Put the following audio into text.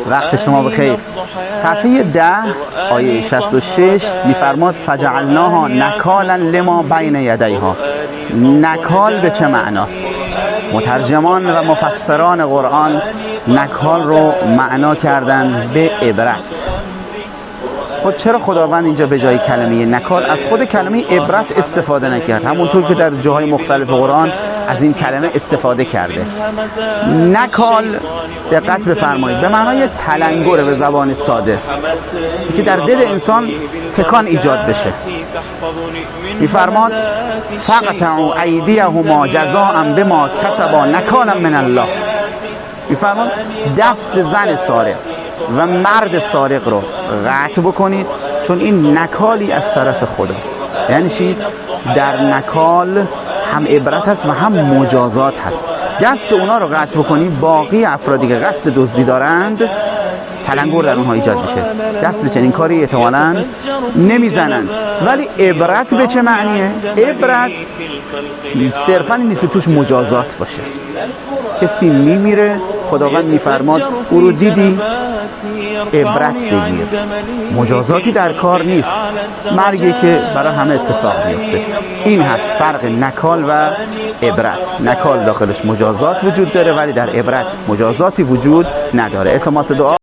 وقت شما بخیر. صفحه 10 آیه 66 میفرماد فجعلناها نکالا لما بین یدیها. نکال به چه معناست؟ مترجمان و مفسران قرآن نکال رو معنا کردن به عبرت. خود چرا خداوند اینجا به جای کلمه نکال از خود کلمه عبرت استفاده نکرد، همونطور که در جاهای مختلف قرآن از این کلمه استفاده کرده؟ نکال، دقت بفرمایید، به معنای تلنگر به زبان ساده، که در دل انسان تکان ایجاد بشه. میفرماد فقطعوا ایدیهما جزاء بما کسبا نکالا من الله. میفرماد دست زن سارق و مرد سارق رو قطع بکنید چون این نکالی از طرف خداست. یعنی چی؟ در نکال هم عبرت هست و هم مجازات هست. دست اونا رو قطع بکنی، باقی افرادی که قصد دزدی دارند تلنگر در اونها ایجاد میشه. دست به چنین کاری احتمالاً نمیزنند. ولی عبرت به چه معنیه؟ عبرت صرفاً این نیست که توش مجازات باشه. کسی میمیره، خداوند میفرماد او رو دیدی عبرت بگیر. مجازاتی در کار نیست، مرگی که برای همه اتفاق میفته. این هست فرق نکال و عبرت. نکال داخلش مجازات وجود داره ولی در عبرت مجازاتی وجود نداره. التماس دعا